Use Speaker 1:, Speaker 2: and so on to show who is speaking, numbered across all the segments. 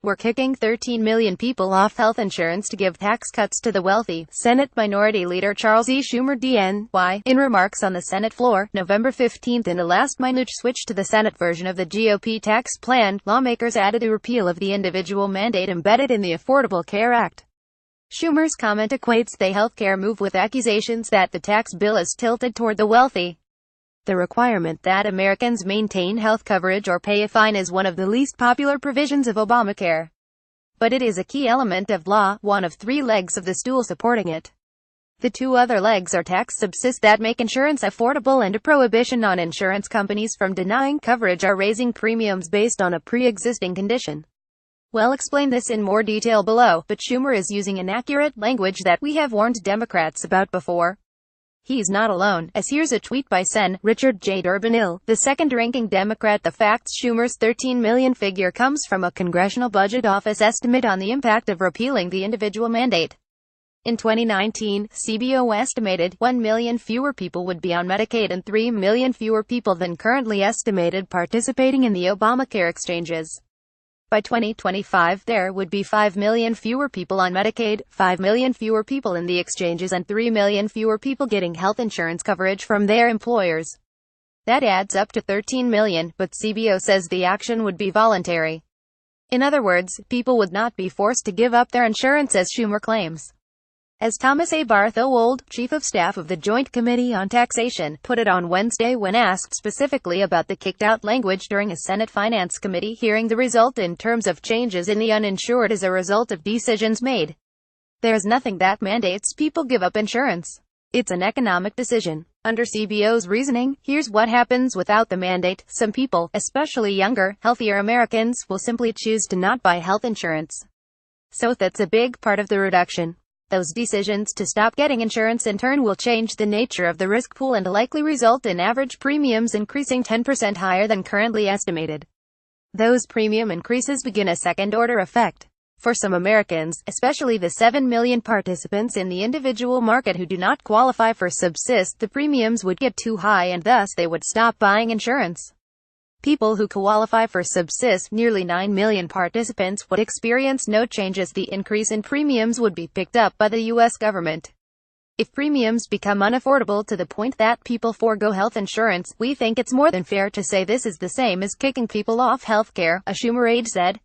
Speaker 1: We're kicking 13 million people off health insurance to give tax cuts to the wealthy, Senate Minority Leader Charles E. Schumer DN.Y, in remarks on the Senate floor, November 15. In a last-minute switch to the Senate version of the GOP tax plan, lawmakers added a repeal of the individual mandate embedded in the Affordable Care Act. Schumer's comment equates the healthcare move with accusations that the tax bill is tilted toward the wealthy. The requirement that Americans maintain health coverage or pay a fine is one of the least popular provisions of Obamacare. But it is a key element of law, one of three legs of the stool supporting it. The two other legs are tax subsidies that make insurance affordable and a prohibition on insurance companies from denying coverage or raising premiums based on a pre-existing condition. We'll explain this in more detail below, but Schumer is using inaccurate language that we have warned Democrats about before. He's not alone, as here's a tweet by Sen. Richard J. Durbin-Hill, the second-ranking Democrat. The facts: Schumer's 13 million figure comes from a Congressional Budget Office estimate on the impact of repealing the individual mandate. In 2019, CBO estimated 1 million fewer people would be on Medicaid and 3 million fewer people than currently estimated participating in the Obamacare exchanges. By 2025, there would be 5 million fewer people on Medicaid, 5 million fewer people in the exchanges, and 3 million fewer people getting health insurance coverage from their employers. That adds up to 13 million, but CBO says the action would be voluntary. In other words, people would not be forced to give up their insurance, as Schumer claims. As Thomas A. Barthowold, Chief of Staff of the Joint Committee on Taxation, put it on Wednesday when asked specifically about the kicked-out language during a Senate Finance Committee hearing, the result in terms of changes in the uninsured is a result of decisions made. There's nothing that mandates people give up insurance. It's an economic decision. Under CBO's reasoning, here's what happens without the mandate: some people, especially younger, healthier Americans, will simply choose to not buy health insurance. So that's a big part of the reduction. Those decisions to stop getting insurance in turn will change the nature of the risk pool and likely result in average premiums increasing 10% higher than currently estimated. Those premium increases begin a second-order effect. For some Americans, especially the 7 million participants in the individual market who do not qualify for subsist, the premiums would get too high and thus they would stop buying insurance. People who qualify for subsist, nearly 9 million participants, would experience no changes. The increase in premiums would be picked up by the U.S. government. If premiums become unaffordable to the point that people forego health insurance, we think it's more than fair to say this is the same as kicking people off health care, a Schumer aide said.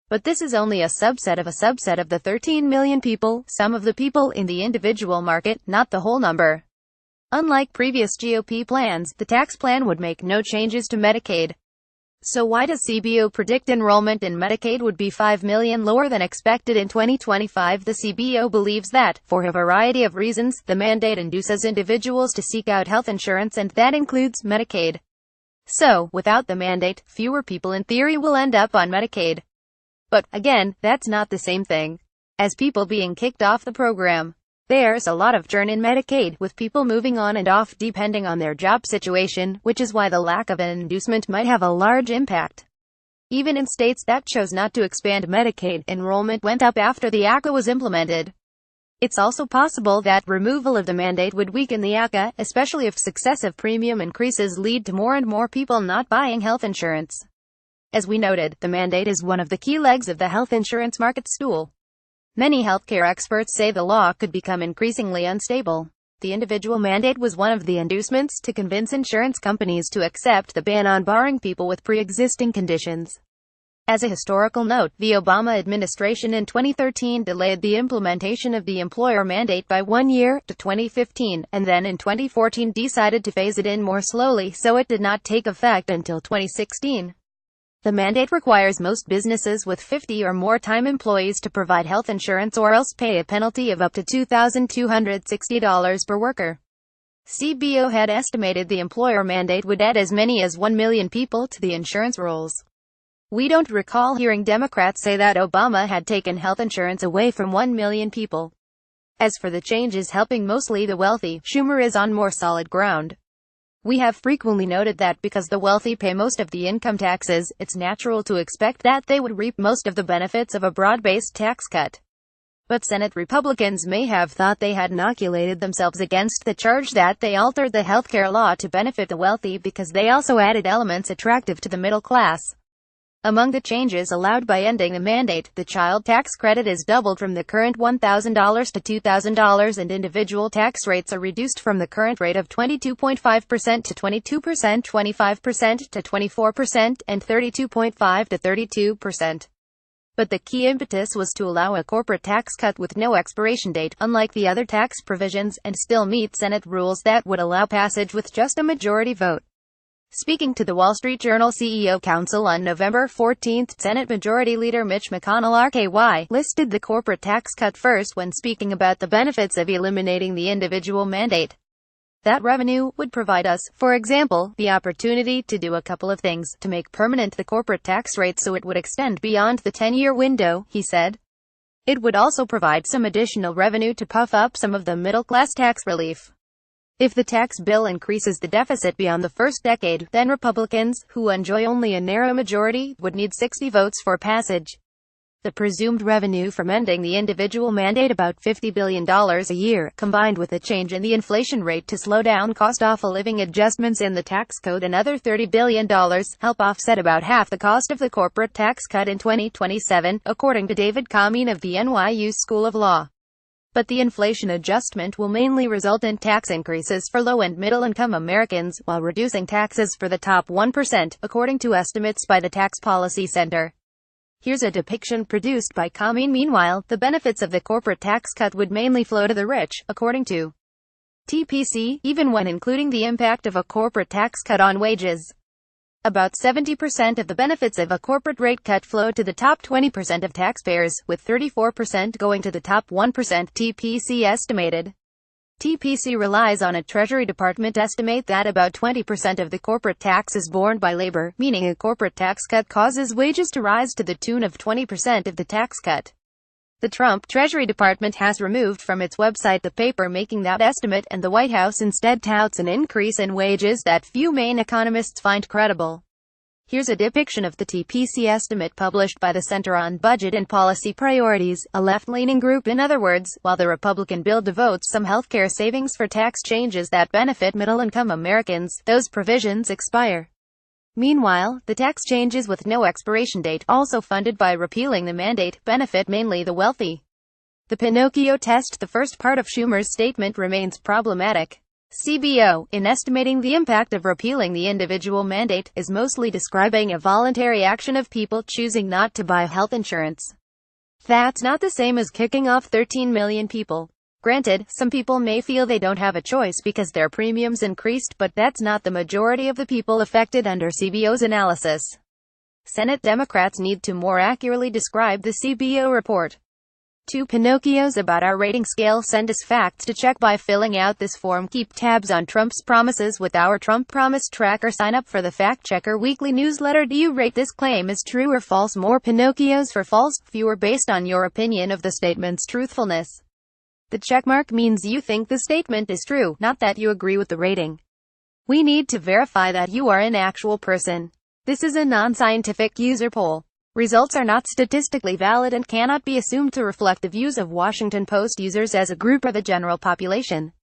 Speaker 1: But this is only a subset of the 13 million people, some of the people in the individual market, not the whole number. Unlike previous GOP plans, the tax plan would make no changes to Medicaid. So why does CBO predict enrollment in Medicaid would be 5 million lower than expected in 2025? The CBO believes that, for a variety of reasons, the mandate induces individuals to seek out health insurance, and that includes Medicaid. So, without the mandate, fewer people in theory will end up on Medicaid. But, again, that's not the same thing as people being kicked off the program. There's a lot of churn in Medicaid, with people moving on and off depending on their job situation, which is why the lack of an inducement might have a large impact. Even in states that chose not to expand Medicaid, enrollment went up after the ACA was implemented. It's also possible that removal of the mandate would weaken the ACA, especially if successive premium increases lead to more and more people not buying health insurance. As we noted, the mandate is one of the key legs of the health insurance market stool. Many healthcare experts say the law could become increasingly unstable. The individual mandate was one of the inducements to convince insurance companies to accept the ban on barring people with pre-existing conditions. As a historical note, the Obama administration in 2013 delayed the implementation of the employer mandate by 1 year, to 2015, and then in 2014 decided to phase it in more slowly, so it did not take effect until 2016. The mandate requires most businesses with 50 or more time employees to provide health insurance or else pay a penalty of up to $2,260 per worker. CBO had estimated the employer mandate would add as many as 1 million people to the insurance rolls. We don't recall hearing Democrats say that Obama had taken health insurance away from 1 million people. As for the changes helping mostly the wealthy, Schumer is on more solid ground. We have frequently noted that because the wealthy pay most of the income taxes, it's natural to expect that they would reap most of the benefits of a broad-based tax cut. But Senate Republicans may have thought they had inoculated themselves against the charge that they altered the healthcare law to benefit the wealthy because they also added elements attractive to the middle class. Among the changes allowed by ending the mandate, the child tax credit is doubled from the current $1,000 to $2,000 and individual tax rates are reduced from the current rate of 22.5% to 22%, 25% to 24%, and 32.5% to 32%. But the key impetus was to allow a corporate tax cut with no expiration date, unlike the other tax provisions, and still meet Senate rules that would allow passage with just a majority vote. Speaking to the Wall Street Journal CEO Council on November 14, Senate Majority Leader Mitch McConnell RKY listed the corporate tax cut first when speaking about the benefits of eliminating the individual mandate. That revenue would provide us, for example, the opportunity to do a couple of things, to make permanent the corporate tax rate so it would extend beyond the 10-year window, he said. It would also provide some additional revenue to puff up some of the middle-class tax relief. If the tax bill increases the deficit beyond the first decade, then Republicans, who enjoy only a narrow majority, would need 60 votes for passage. The presumed revenue from ending the individual mandate, about $50 billion a year, combined with a change in the inflation rate to slow down cost-of-living adjustments in the tax code, another $30 billion, help offset about half the cost of the corporate tax cut in 2027, according to David Kameen of the NYU School of Law. But the inflation adjustment will mainly result in tax increases for low- and middle-income Americans, while reducing taxes for the top 1%, according to estimates by the Tax Policy Center. Here's a depiction produced by Kameen. Meanwhile, the benefits of the corporate tax cut would mainly flow to the rich, according to TPC, even when including the impact of a corporate tax cut on wages. About 70% of the benefits of a corporate rate cut flow to the top 20% of taxpayers, with 34% going to the top 1%, TPC estimated. TPC relies on a Treasury Department estimate that about 20% of the corporate tax is borne by labor, meaning a corporate tax cut causes wages to rise to the tune of 20% of the tax cut. The Trump Treasury Department has removed from its website the paper making that estimate, and the White House instead touts an increase in wages that few main economists find credible. Here's a depiction of the TPC estimate published by the Center on Budget and Policy Priorities, a left-leaning group. In other words, while the Republican bill devotes some healthcare savings for tax changes that benefit middle-income Americans, those provisions expire. Meanwhile, the tax changes with no expiration date, also funded by repealing the mandate, benefit mainly the wealthy. The Pinocchio test. The first part of Schumer's statement remains problematic. CBO, in estimating the impact of repealing the individual mandate, is mostly describing a voluntary action of people choosing not to buy health insurance. That's not the same as kicking off 13 million people. Granted, some people may feel they don't have a choice because their premiums increased, but that's not the majority of the people affected under CBO's analysis. Senate Democrats need to more accurately describe the CBO report. 2 Pinocchios about our rating scale. Send us facts to check by filling out this form. Keep tabs on Trump's promises with our Trump Promise Tracker. Sign up for the Fact Checker weekly newsletter. Do you rate this claim as true or false? More Pinocchios for false, fewer based on your opinion of the statement's truthfulness. The checkmark means you think the statement is true, not that you agree with the rating. We need to verify that you are an actual person. This is a non-scientific user poll. Results are not statistically valid and cannot be assumed to reflect the views of Washington Post users as a group or the general population.